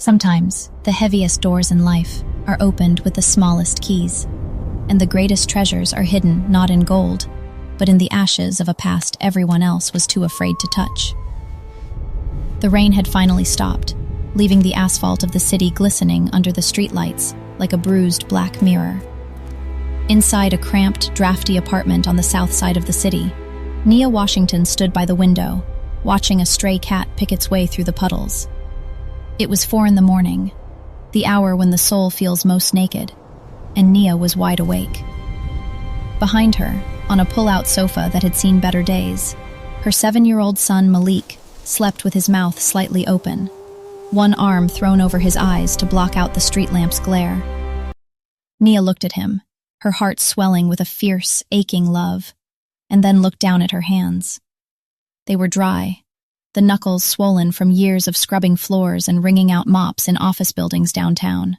Sometimes, the heaviest doors in life are opened with the smallest keys, and the greatest treasures are hidden not in gold, but in the ashes of a past everyone else was too afraid to touch. The rain had finally stopped, leaving the asphalt of the city glistening under the streetlights like a bruised black mirror. Inside a cramped, drafty apartment on the south side of the city, Nia Washington stood by the window, watching a stray cat pick its way through the puddles. It was 4 a.m, the hour when the soul feels most naked, and Nia was wide awake. Behind her, on a pull-out sofa that had seen better days, her 7-year-old son Malik slept with his mouth slightly open, one arm thrown over his eyes to block out the street lamp's glare. Nia looked at him, her heart swelling with a fierce, aching love, and then looked down at her hands. They were dry, the knuckles swollen from years of scrubbing floors and wringing out mops in office buildings downtown.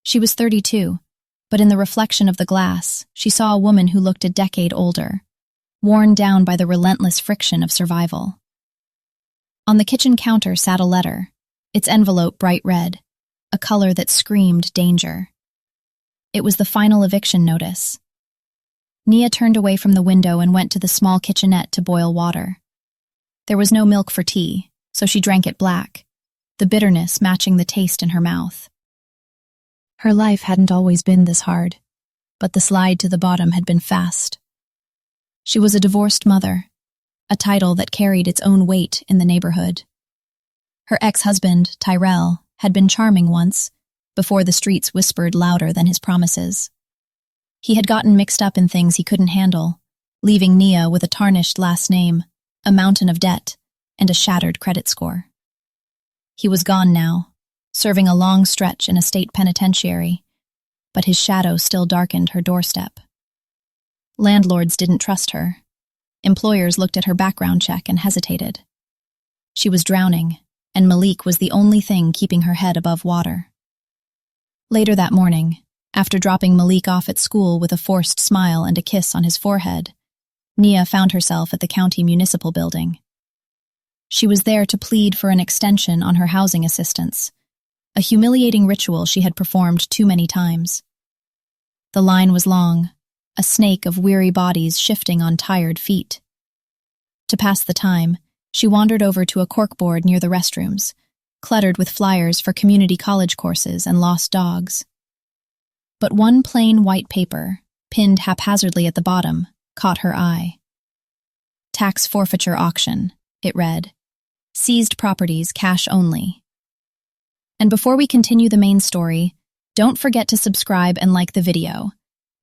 She was 32, but in the reflection of the glass, she saw a woman who looked a decade older, worn down by the relentless friction of survival. On the kitchen counter sat a letter, its envelope bright red, a color that screamed danger. It was the final eviction notice. Nia turned away from the window and went to the small kitchenette to boil water. There was no milk for tea, so she drank it black, the bitterness matching the taste in her mouth. Her life hadn't always been this hard, but the slide to the bottom had been fast. She was a divorced mother, a title that carried its own weight in the neighborhood. Her ex-husband, Tyrell, had been charming once, before the streets whispered louder than his promises. He had gotten mixed up in things he couldn't handle, leaving Nia with a tarnished last name, a mountain of debt, and a shattered credit score. He was gone now, serving a long stretch in a state penitentiary, but his shadow still darkened her doorstep. Landlords didn't trust her. Employers looked at her background check and hesitated. She was drowning, and Malik was the only thing keeping her head above water. Later that morning, after dropping Malik off at school with a forced smile and a kiss on his forehead, Nia found herself at the county municipal building. She was there to plead for an extension on her housing assistance, a humiliating ritual she had performed too many times. The line was long, a snake of weary bodies shifting on tired feet. To pass the time, she wandered over to a corkboard near the restrooms, cluttered with flyers for community college courses and lost dogs. But one plain white paper, pinned haphazardly at the bottom, caught her eye. Tax forfeiture auction, it read. Seized properties, cash only. And before we continue the main story, don't forget to subscribe and like the video.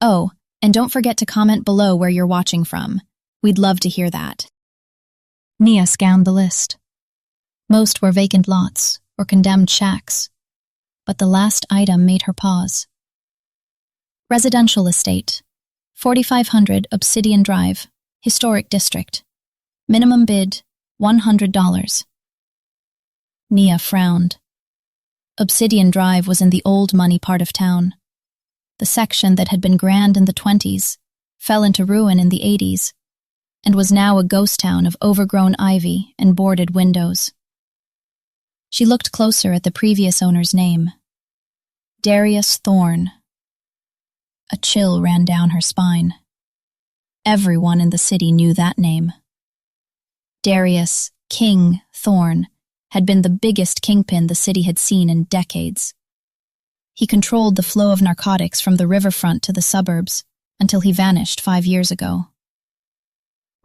Oh, and don't forget to comment below where you're watching from. We'd love to hear that. Nia scanned the list. Most were vacant lots or condemned shacks, but the last item made her pause. Residential estate, 4500 Obsidian Drive, Historic District. Minimum bid, $100. Nia frowned. Obsidian Drive was in the old money part of town. The section that had been grand in the 20s fell into ruin in the 80s and was now a ghost town of overgrown ivy and boarded windows. She looked closer at the previous owner's name. Darius Thorne. A chill ran down her spine. Everyone in the city knew that name. Darius King Thorne had been the biggest kingpin the city had seen in decades. He controlled the flow of narcotics from the riverfront to the suburbs until he vanished 5 years ago.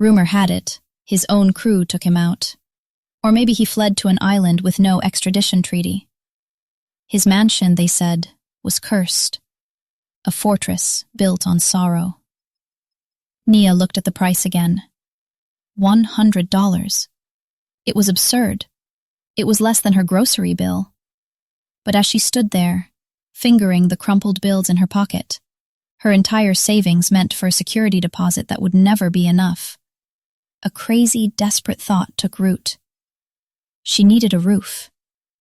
Rumor had it, his own crew took him out. Or maybe he fled to an island with no extradition treaty. His mansion, they said, was cursed. A fortress built on sorrow. Nia looked at the price again. $100. It was absurd. It was less than her grocery bill. But as she stood there, fingering the crumpled bills in her pocket, her entire savings meant for a security deposit that would never be enough. A crazy, desperate thought took root. She needed a roof.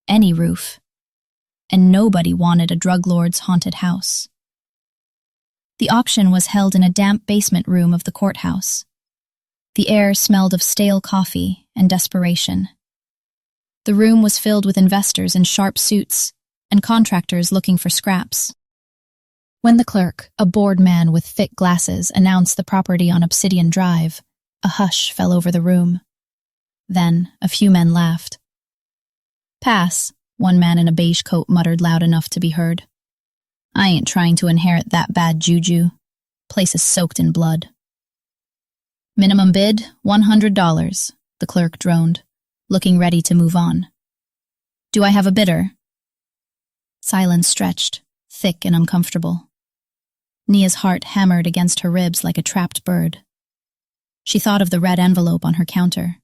Any roof. And nobody wanted a drug lord's haunted house. The auction was held in a damp basement room of the courthouse. The air smelled of stale coffee and desperation. The room was filled with investors in sharp suits and contractors looking for scraps. When the clerk, a bored man with thick glasses, announced the property on Obsidian Drive, a hush fell over the room. Then a few men laughed. "Pass," one man in a beige coat muttered loud enough to be heard. "I ain't trying to inherit that bad juju. Place is soaked in blood." "Minimum bid, $100, the clerk droned, looking ready to move on. "Do I have a bidder?" Silence stretched, thick and uncomfortable. Nia's heart hammered against her ribs like a trapped bird. She thought of the red envelope on her counter.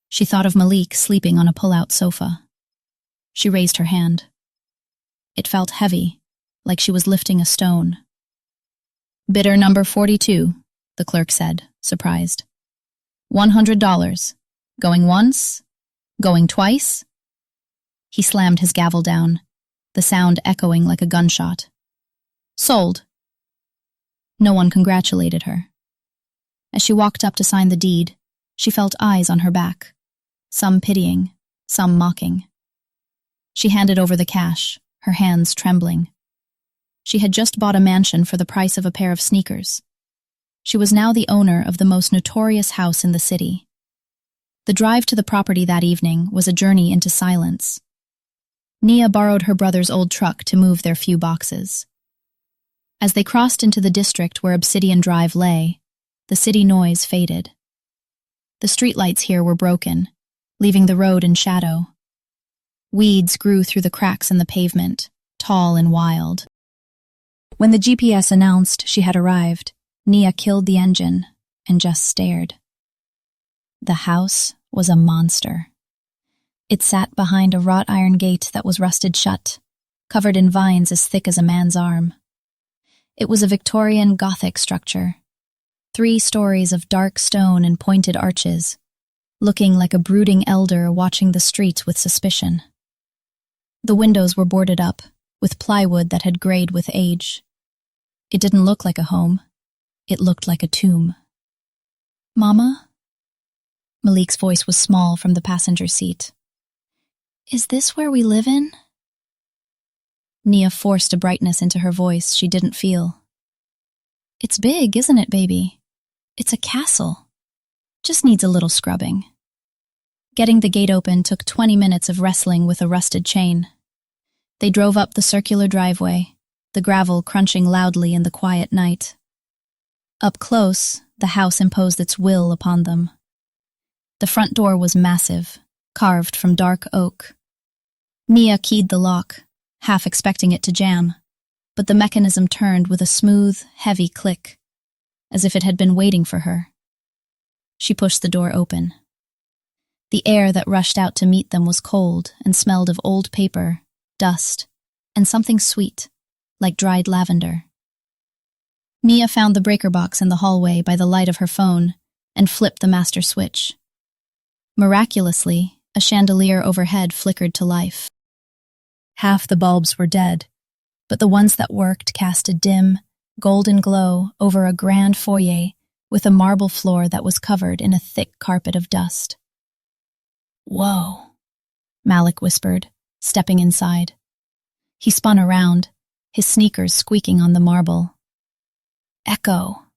She thought of Malik sleeping on a pull-out sofa. She raised her hand. It felt heavy, like she was lifting a stone. "Bidder number 42, the clerk said, surprised. $100. Going once? Going twice?" He slammed his gavel down, the sound echoing like a gunshot. "Sold." No one congratulated her. As she walked up to sign the deed, she felt eyes on her back, some pitying, some mocking. She handed over the cash, her hands trembling. She had just bought a mansion for the price of a pair of sneakers. She was now the owner of the most notorious house in the city. The drive to the property that evening was a journey into silence. Nia borrowed her brother's old truck to move their few boxes. As they crossed into the district where Obsidian Drive lay, the city noise faded. The streetlights here were broken, leaving the road in shadow. Weeds grew through the cracks in the pavement, tall and wild. When the GPS announced she had arrived, Nia killed the engine and just stared. The house was a monster. It sat behind a wrought iron gate that was rusted shut, covered in vines as thick as a man's arm. It was a Victorian Gothic structure, 3 stories of dark stone and pointed arches, looking like a brooding elder watching the street with suspicion. The windows were boarded up, with plywood that had grayed with age. It didn't look like a home. It looked like a tomb. "Mama?" Malik's voice was small from the passenger seat. "Is this where we live in?" Nia forced a brightness into her voice she didn't feel. "It's big, isn't it, baby? It's a castle. Just needs a little scrubbing." Getting the gate open took 20 minutes of wrestling with a rusted chain. They drove up the circular driveway, the gravel crunching loudly in the quiet night. Up close, the house imposed its will upon them. The front door was massive, carved from dark oak. Nia keyed the lock, half expecting it to jam, but the mechanism turned with a smooth, heavy click, as if it had been waiting for her. She pushed the door open. The air that rushed out to meet them was cold and smelled of old paper, dust, and something sweet, like dried lavender. Nia found the breaker box in the hallway by the light of her phone and flipped the master switch. Miraculously, a chandelier overhead flickered to life. Half the bulbs were dead, but the ones that worked cast a dim, golden glow over a grand foyer with a marble floor that was covered in a thick carpet of dust. "Whoa," Malik whispered, stepping inside. He spun around, his sneakers squeaking on the marble. "Echo."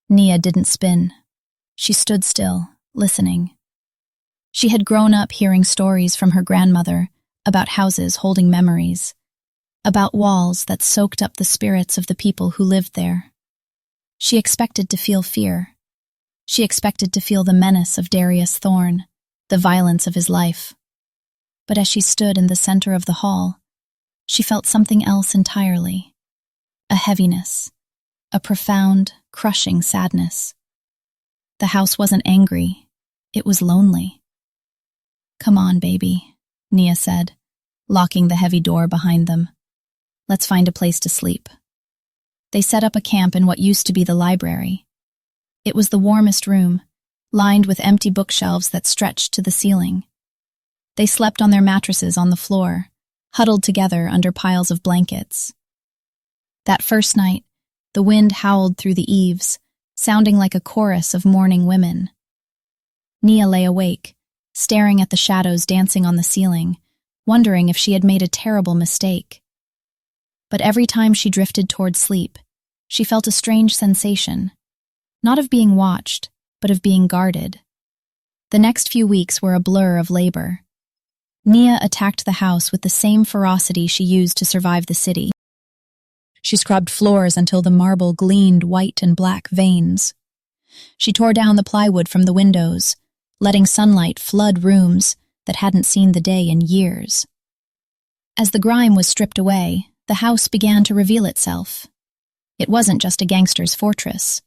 Nia didn't spin. She stood still, listening. She had grown up hearing stories from her grandmother about houses holding memories, about walls that soaked up the spirits of the people who lived there. She expected to feel fear. She expected to feel the menace of Darius Thorne, the violence of his life. But as she stood in the center of the hall, she felt something else entirely. A heaviness, a profound, crushing sadness. The house wasn't angry, it was lonely. "Come on, baby," Nia said, locking the heavy door behind them. "Let's find a place to sleep." They set up a camp in what used to be the library. It was the warmest room, lined with empty bookshelves that stretched to the ceiling. They slept on their mattresses on the floor, huddled together under piles of blankets. That first night, the wind howled through the eaves, sounding like a chorus of mourning women. Nia lay awake, staring at the shadows dancing on the ceiling, wondering if she had made a terrible mistake. But every time she drifted toward sleep, she felt a strange sensation, not of being watched, but of being guarded. The next few weeks were a blur of labor. Nia attacked the house with the same ferocity she used to survive the city. She scrubbed floors until the marble gleamed white and black veins. She tore down the plywood from the windows, letting sunlight flood rooms that hadn't seen the day in years. As the grime was stripped away, the house began to reveal itself. It wasn't just a gangster's fortress.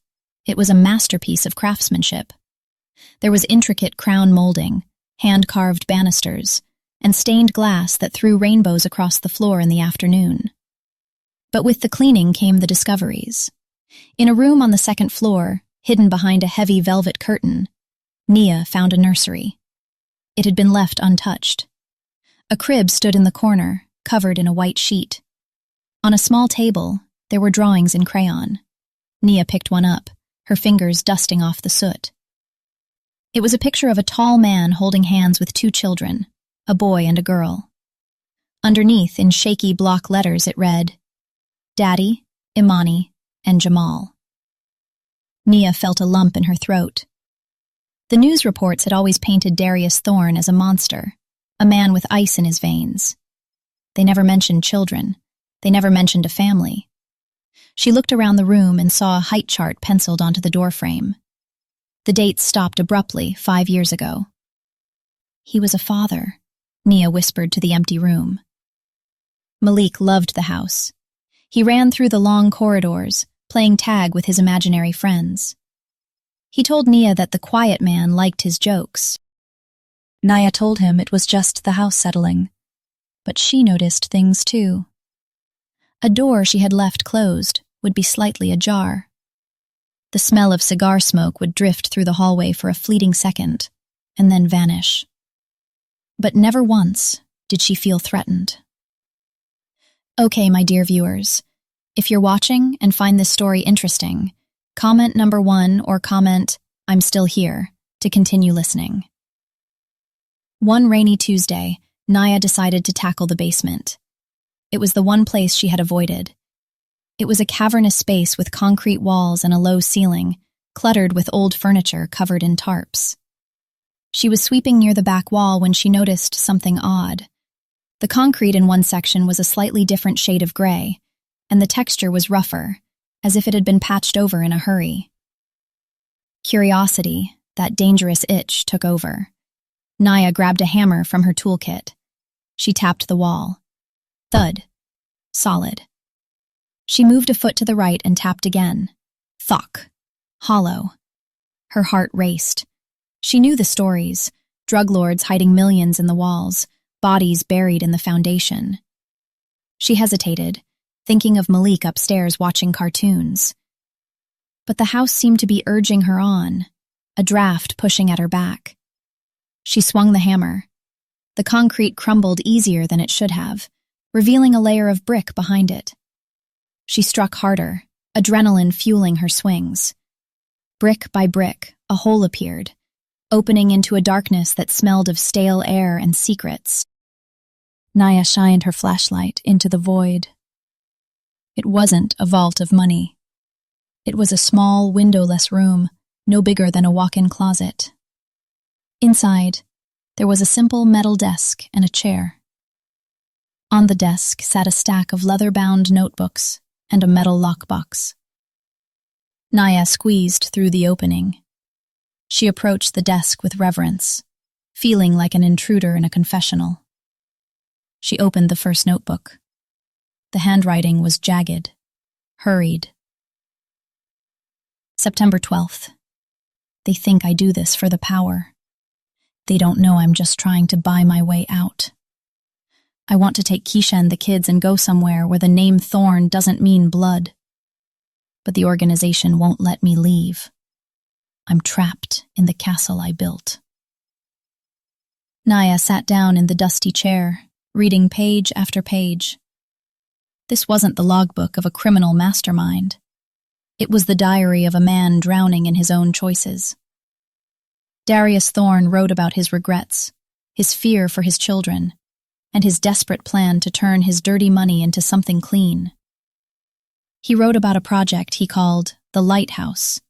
It was a masterpiece of craftsmanship. There was intricate crown molding, hand-carved banisters, and stained glass that threw rainbows across the floor in the afternoon. But with the cleaning came the discoveries. In a room on the second floor, hidden behind a heavy velvet curtain, Nia found a nursery. It had been left untouched. A crib stood in the corner, covered in a white sheet. On a small table, there were drawings in crayon. Nia picked one up, her fingers dusting off the soot. It was a picture of a tall man holding hands with two children, a boy and a girl. Underneath, in shaky block letters, it read, Daddy, Imani, and Jamal. Nia felt a lump in her throat. The news reports had always painted Darius Thorne as a monster, a man with ice in his veins. They never mentioned children. They never mentioned a family. She looked around the room and saw a height chart penciled onto the doorframe. The dates stopped abruptly 5 years ago. He was a father, Nia whispered to the empty room. Malik loved the house. He ran through the long corridors, playing tag with his imaginary friends. He told Nia that the quiet man liked his jokes. Nia told him it was just the house settling, but she noticed things too. A door she had left closed would be slightly ajar. The smell of cigar smoke would drift through the hallway for a fleeting second, and then vanish. But never once did she feel threatened. Okay, my dear viewers, if you're watching and find this story interesting, comment number 1 or comment, I'm still here, to continue listening. One rainy Tuesday, Nia decided to tackle the basement. It was the one place she had avoided. It was a cavernous space with concrete walls and a low ceiling, cluttered with old furniture covered in tarps. She was sweeping near the back wall when she noticed something odd. The concrete in one section was a slightly different shade of gray, and the texture was rougher, as if it had been patched over in a hurry. Curiosity, that dangerous itch, took over. Nia grabbed a hammer from her toolkit. She tapped the wall. Thud. Solid. She moved a foot to the right and tapped again. Thock. Hollow. Her heart raced. She knew the stories, drug lords hiding millions in the walls, bodies buried in the foundation. She hesitated, thinking of Malik upstairs watching cartoons. But the house seemed to be urging her on, a draft pushing at her back. She swung the hammer. The concrete crumbled easier than it should have, revealing a layer of brick behind it. She struck harder, adrenaline fueling her swings. Brick by brick, a hole appeared, opening into a darkness that smelled of stale air and secrets. Nia shined her flashlight into the void. It wasn't a vault of money. It was a small, windowless room, no bigger than a walk-in closet. Inside, there was a simple metal desk and a chair. On the desk sat a stack of leather-bound notebooks and a metal lockbox. Nia squeezed through the opening. She approached the desk with reverence, feeling like an intruder in a confessional. She opened the first notebook. The handwriting was jagged, hurried. September 12th. They think I do this for the power. They don't know I'm just trying to buy my way out. I want to take Keisha and the kids and go somewhere where the name Thorne doesn't mean blood. But the organization won't let me leave. I'm trapped in the castle I built. Nia sat down in the dusty chair, reading page after page. This wasn't the logbook of a criminal mastermind. It was the diary of a man drowning in his own choices. Darius Thorne wrote about his regrets, his fear for his children, and his desperate plan to turn his dirty money into something clean. He wrote about a project he called the Lighthouse,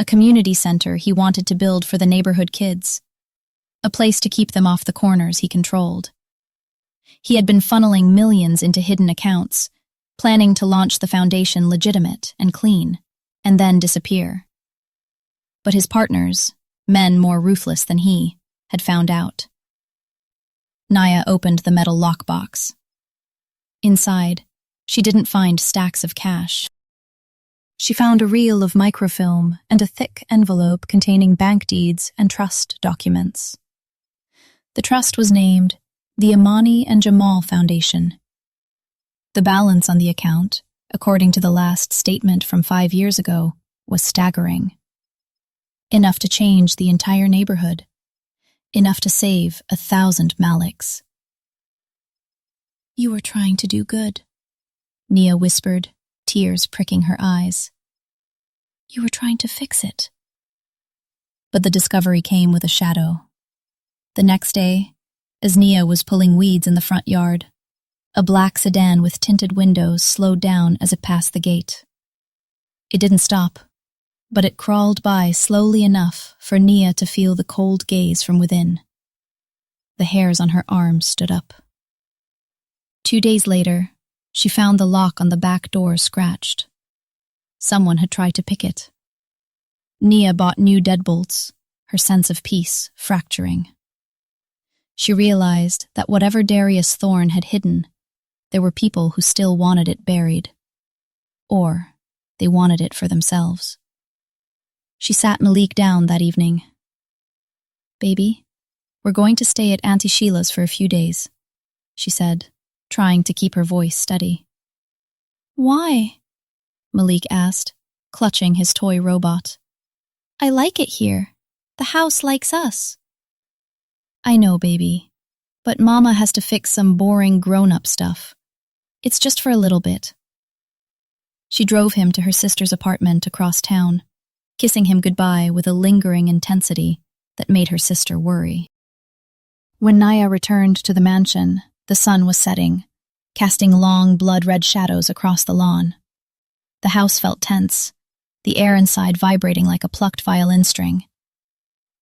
a community center he wanted to build for the neighborhood kids, a place to keep them off the corners he controlled. He had been funneling millions into hidden accounts, planning to launch the foundation legitimate and clean, and then disappear. But his partners, men more ruthless than he, had found out. Naya opened the metal lockbox. Inside, she didn't find stacks of cash. She found a reel of microfilm and a thick envelope containing bank deeds and trust documents. The trust was named the Imani and Jamal Foundation. The balance on the account, according to the last statement from 5 years ago, was staggering. Enough to change the entire neighborhood. Enough to save 1,000 Maliks. "You were trying to do good," Nia whispered, tears pricking her eyes. "You were trying to fix it." But the discovery came with a shadow. The next day, as Nia was pulling weeds in the front yard, a black sedan with tinted windows slowed down as it passed the gate. It didn't stop, but it crawled by slowly enough for Nia to feel the cold gaze from within. The hairs on her arms stood up. 2 days later, she found the lock on the back door scratched. Someone had tried to pick it. Nia bought new deadbolts, her sense of peace fracturing. She realized that whatever Darius Thorne had hidden, there were people who still wanted it buried. Or they wanted it for themselves. She sat Malik down that evening. "Baby, we're going to stay at Auntie Sheila's for a few days," she said, trying to keep her voice steady. "Why?" Malik asked, clutching his toy robot. "I like it here. The house likes us." "I know, baby, but Mama has to fix some boring grown-up stuff. It's just for a little bit." She drove him to her sister's apartment across town, kissing him goodbye with a lingering intensity that made her sister worry. When Naya returned to the mansion, the sun was setting, casting long, blood-red shadows across the lawn. The house felt tense, the air inside vibrating like a plucked violin string.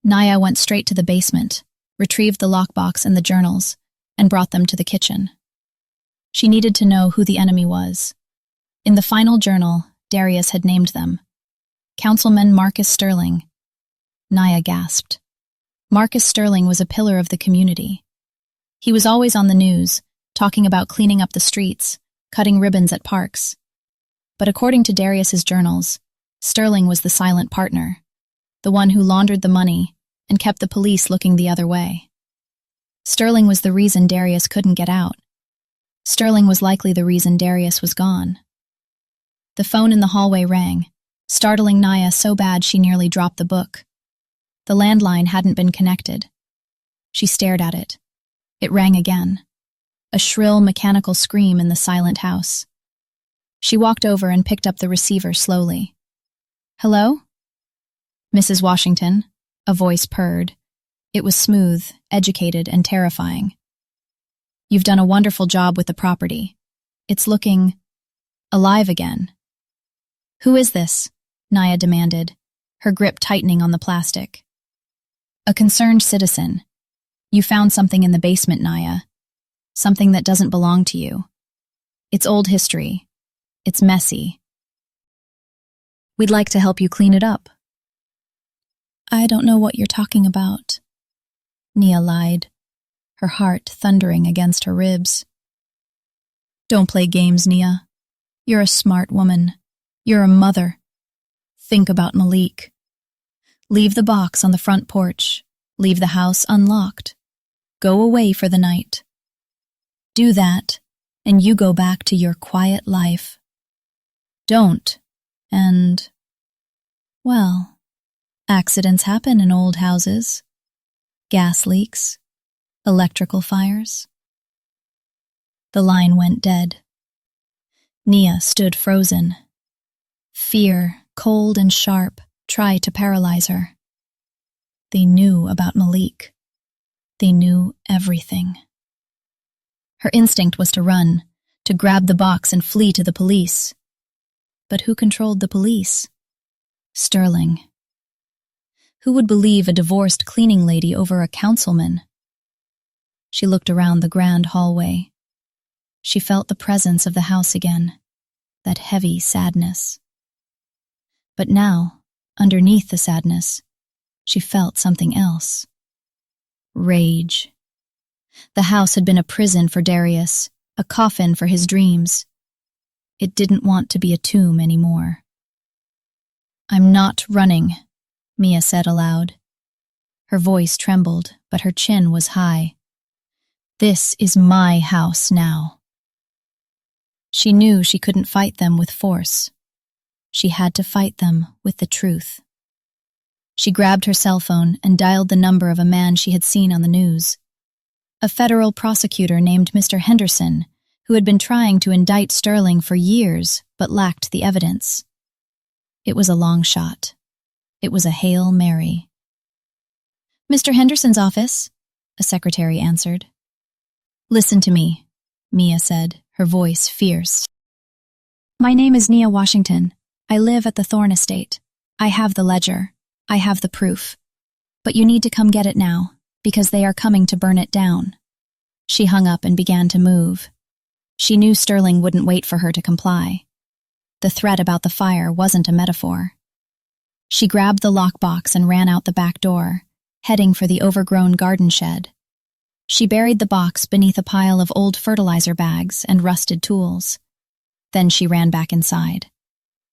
Naya went straight to the basement, retrieved the lockbox and the journals, and brought them to the kitchen. She needed to know who the enemy was. In the final journal, Darius had named them. Councilman Marcus Sterling. Naya gasped. Marcus Sterling was a pillar of the community. He was always on the news, talking about cleaning up the streets, cutting ribbons at parks. But according to Darius's journals, Sterling was the silent partner, the one who laundered the money and kept the police looking the other way. Sterling was the reason Darius couldn't get out. Sterling was likely the reason Darius was gone. The phone in the hallway rang, startling Naya so bad she nearly dropped the book. The landline hadn't been connected. She stared at it. It rang again, a shrill mechanical scream in the silent house. She walked over and picked up the receiver slowly. "Hello?" "Mrs. Washington," a voice purred. It was smooth, educated, and terrifying. "You've done a wonderful job with the property. It's looking alive again." "Who is this?" Naya demanded, her grip tightening on the plastic. "A concerned citizen. You found something in the basement, Naya. Something that doesn't belong to you. It's old history. It's messy. We'd like to help you clean it up." "I don't know what you're talking about," Nia lied, her heart thundering against her ribs. "Don't play games, Nia. You're a smart woman. You're a mother. Think about Malik. Leave the box on the front porch. Leave the house unlocked. Go away for the night. Do that, and you go back to your quiet life. Don't, and, well, accidents happen in old houses. Gas leaks, electrical fires." The line went dead. Nia stood frozen. Fear, cold and sharp, tried to paralyze her. They knew about Malik. They knew everything. Her instinct was to run, to grab the box and flee to the police. But who controlled the police? Sterling. Who would believe a divorced cleaning lady over a councilman? She looked around the grand hallway. She felt the presence of the house again, that heavy sadness. But now, underneath the sadness, she felt something else. Rage. The house had been a prison for Darius, a coffin for his dreams. It didn't want to be a tomb anymore. "I'm not running," Mia said aloud. Her voice trembled, but her chin was high. "This is my house now." She knew she couldn't fight them with force. She had to fight them with the truth. She grabbed her cell phone and dialed the number of a man she had seen on the news. A federal prosecutor named Mr. Henderson, who had been trying to indict Sterling for years but lacked the evidence. It was a long shot. It was a Hail Mary. "Mr. Henderson's office," a secretary answered. "Listen to me," Mia said, her voice fierce. "My name is Nia Washington. I live at the Thorne estate. I have the ledger. I have the proof. But you need to come get it now, because they are coming to burn it down." She hung up and began to move. She knew Sterling wouldn't wait for her to comply. The threat about the fire wasn't a metaphor. She grabbed the lockbox and ran out the back door, heading for the overgrown garden shed. She buried the box beneath a pile of old fertilizer bags and rusted tools. Then she ran back inside.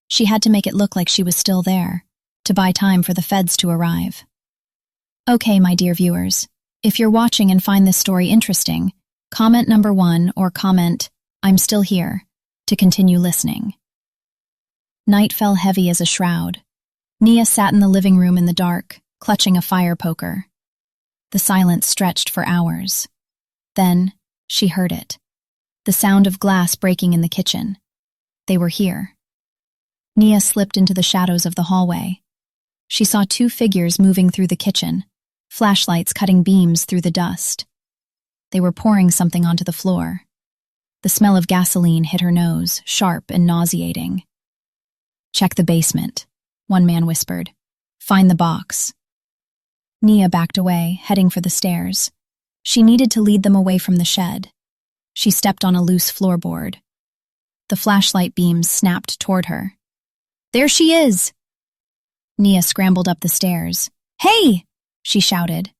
She had to make it look like she was still there, to buy time for the feds to arrive. Okay, my dear viewers, if you're watching and find this story interesting, comment number 1 or comment, "I'm still here," to continue listening. Night fell heavy as a shroud. Nia sat in the living room in the dark, clutching a fire poker. The silence stretched for hours. Then, she heard it. The sound of glass breaking in the kitchen. They were here. Nia slipped into the shadows of the hallway. She saw 2 figures moving through the kitchen, flashlights cutting beams through the dust. They were pouring something onto the floor. The smell of gasoline hit her nose, sharp and nauseating. "Check the basement," one man whispered. "Find the box." Nia backed away, heading for the stairs. She needed to lead them away from the shed. She stepped on a loose floorboard. The flashlight beams snapped toward her. "There she is!" Nia scrambled up the stairs. "Hey!" she shouted.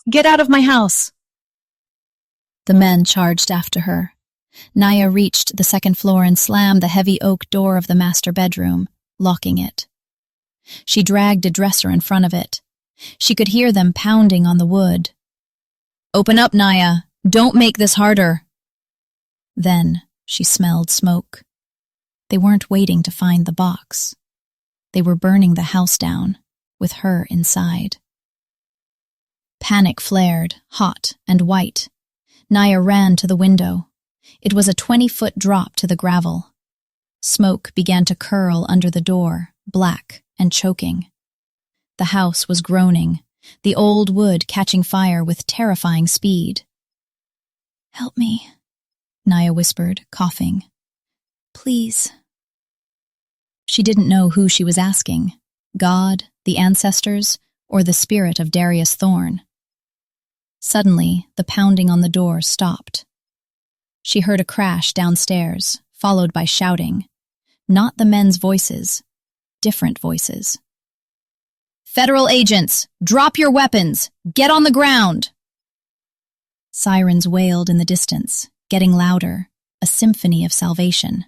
"Get out of my house!" The men charged after her. Nia reached the second floor and slammed the heavy oak door of the master bedroom, locking it. She dragged a dresser in front of it. She could hear them pounding on the wood. "Open up, Nia! Don't make this harder!" Then she smelled smoke. They weren't waiting to find the box. They were burning the house down, with her inside. Panic flared, hot and white. Nia ran to the window. It was a 20-foot drop to the gravel. Smoke began to curl under the door, black and choking. The house was groaning, the old wood catching fire with terrifying speed. "Help me," Nia whispered, coughing. "Please." She didn't know who she was asking, God, the ancestors, or the spirit of Darius Thorne. Suddenly, the pounding on the door stopped. She heard a crash downstairs, followed by shouting. Not the men's voices, different voices. "Federal agents, drop your weapons! Get on the ground!" Sirens wailed in the distance, getting louder, a symphony of salvation.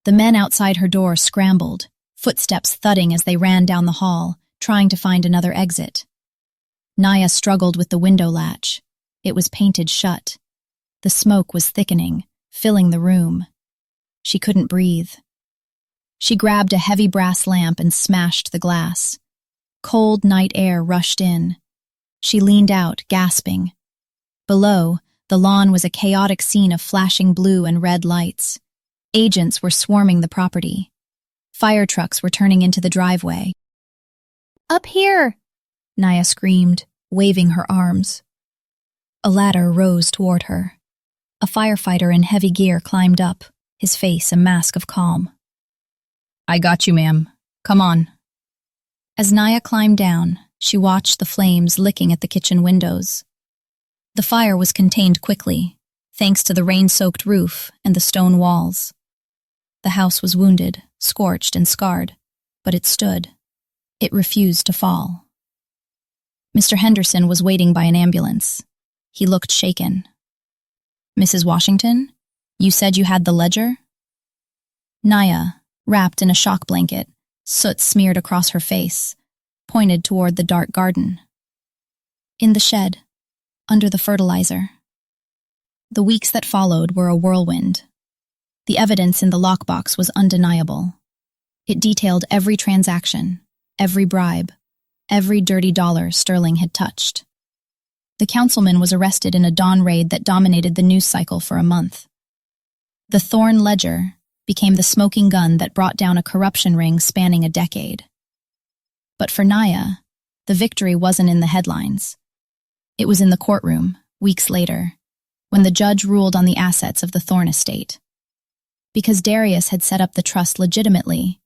The men outside her door scrambled, footsteps thudding as they ran down the hall, trying to find another exit. Nia struggled with the window latch. It was painted shut. The smoke was thickening, filling the room. She couldn't breathe. She grabbed a heavy brass lamp and smashed the glass. Cold night air rushed in. She leaned out, gasping. Below, the lawn was a chaotic scene of flashing blue and red lights. Agents were swarming the property. Fire trucks were turning into the driveway. "Up here!" Naya screamed, waving her arms. A ladder rose toward her. A firefighter in heavy gear climbed up, his face a mask of calm. "I got you, ma'am. Come on." As Naya climbed down, she watched the flames licking at the kitchen windows. The fire was contained quickly, thanks to the rain-soaked roof and the stone walls. The house was wounded, scorched and scarred, but it stood. It refused to fall. Mr. Henderson was waiting by an ambulance. He looked shaken. "Mrs. Washington, you said you had the ledger?" Naya, wrapped in a shock blanket, soot smeared across her face, pointed toward the dark garden. "In the shed, under the fertilizer." The weeks that followed were a whirlwind. The evidence in the lockbox was undeniable. It detailed every transaction, every bribe, every dirty dollar Sterling had touched. The councilman was arrested in a dawn raid that dominated the news cycle for a month. The Thorn ledger became the smoking gun that brought down a corruption ring spanning a decade. But for Naya, the victory wasn't in the headlines. It was in the courtroom, weeks later, when the judge ruled on the assets of the Thorn estate. Because Darius had set up the trust legitimately,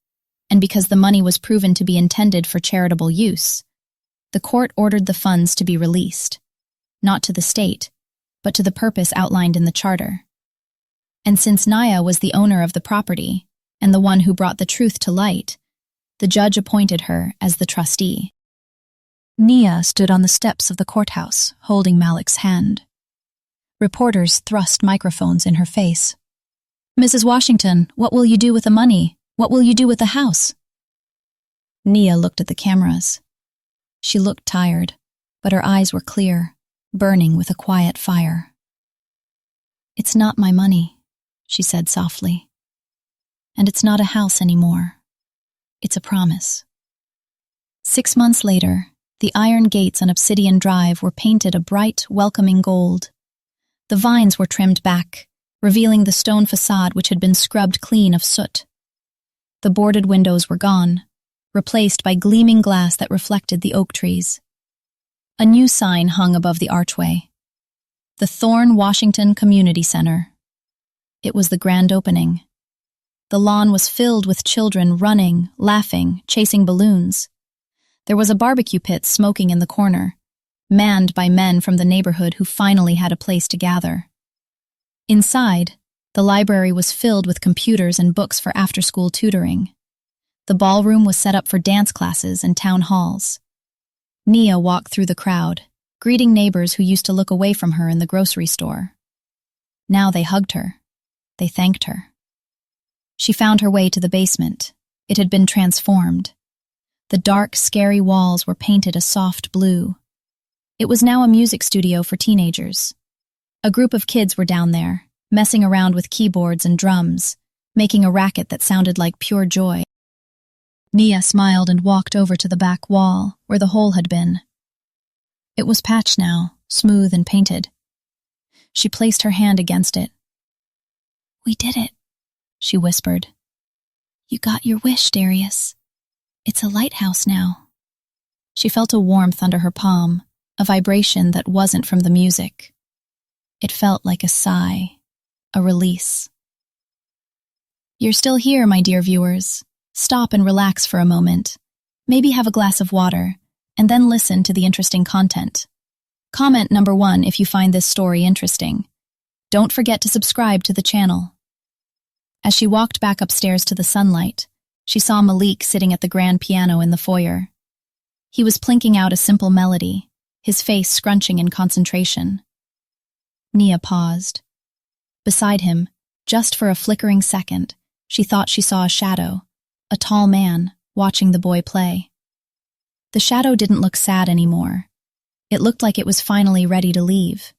and because the money was proven to be intended for charitable use, the court ordered the funds to be released, not to the state, but to the purpose outlined in the charter. And since Naya was the owner of the property, and the one who brought the truth to light, the judge appointed her as the trustee. Nia stood on the steps of the courthouse, holding Malik's hand. Reporters thrust microphones in her face. "Mrs. Washington, what will you do with the money? What will you do with the house?" Nia looked at the cameras. She looked tired, but her eyes were clear, burning with a quiet fire. "It's not my money," she said softly. "And it's not a house anymore. It's a promise." 6 months later, the iron gates on Obsidian Drive were painted a bright, welcoming gold. The vines were trimmed back, revealing the stone facade which had been scrubbed clean of soot. The boarded windows were gone, replaced by gleaming glass that reflected the oak trees. A new sign hung above the archway. The Thorn Washington Community Center. It was the grand opening. The lawn was filled with children running, laughing, chasing balloons. There was a barbecue pit smoking in the corner, manned by men from the neighborhood who finally had a place to gather. Inside, the library was filled with computers and books for after-school tutoring. The ballroom was set up for dance classes and town halls. Nia walked through the crowd, greeting neighbors who used to look away from her in the grocery store. Now they hugged her. They thanked her. She found her way to the basement. It had been transformed. The dark, scary walls were painted a soft blue. It was now a music studio for teenagers. A group of kids were down there, messing around with keyboards and drums, making a racket that sounded like pure joy. Nia smiled and walked over to the back wall, where the hole had been. It was patched now, smooth and painted. She placed her hand against it. "We did it," she whispered. "You got your wish, Darius. It's a lighthouse now." She felt a warmth under her palm, a vibration that wasn't from the music. It felt like a sigh, a release. You're still here, my dear viewers. Stop and relax for a moment. Maybe have a glass of water, and then listen to the interesting content. Comment number 1 if you find this story interesting. Don't forget to subscribe to the channel. As she walked back upstairs to the sunlight, she saw Malik sitting at the grand piano in the foyer. He was plinking out a simple melody, his face scrunching in concentration. Nia paused. Beside him, just for a flickering second, she thought she saw a shadow, a tall man, watching the boy play. The shadow didn't look sad anymore. It looked like it was finally ready to leave.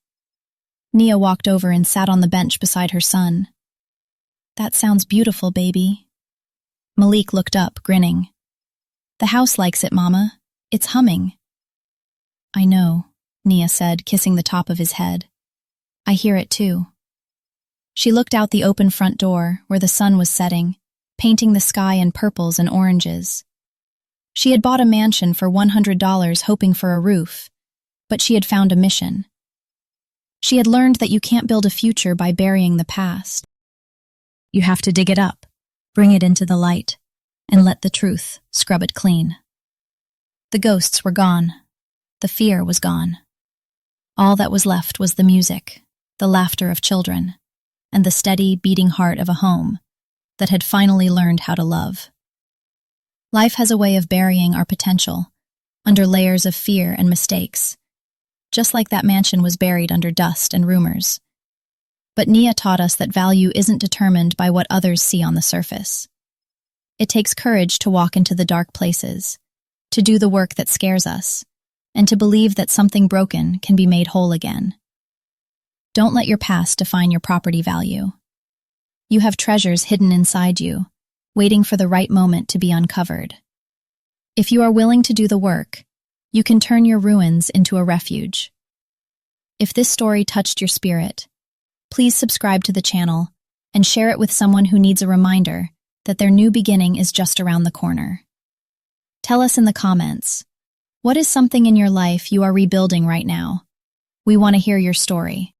Nia walked over and sat on the bench beside her son. "That sounds beautiful, baby." Malik looked up, grinning. "The house likes it, Mama. It's humming." "I know," Nia said, kissing the top of his head. "I hear it too." She looked out the open front door, where the sun was setting, painting the sky in purples and oranges. She had bought a mansion for $100 hoping for a roof, but she had found a mission. She had learned that you can't build a future by burying the past. You have to dig it up, bring it into the light, and let the truth scrub it clean. The ghosts were gone. The fear was gone. All that was left was the music, the laughter of children, and the steady, beating heart of a home that had finally learned how to love. Life has a way of burying our potential under layers of fear and mistakes, just like that mansion was buried under dust and rumors. But Nia taught us that value isn't determined by what others see on the surface. It takes courage to walk into the dark places, to do the work that scares us, and to believe that something broken can be made whole again. Don't let your past define your property value. You have treasures hidden inside you, waiting for the right moment to be uncovered. If you are willing to do the work, you can turn your ruins into a refuge. If this story touched your spirit, please subscribe to the channel and share it with someone who needs a reminder that their new beginning is just around the corner. Tell us in the comments, what is something in your life you are rebuilding right now? We want to hear your story.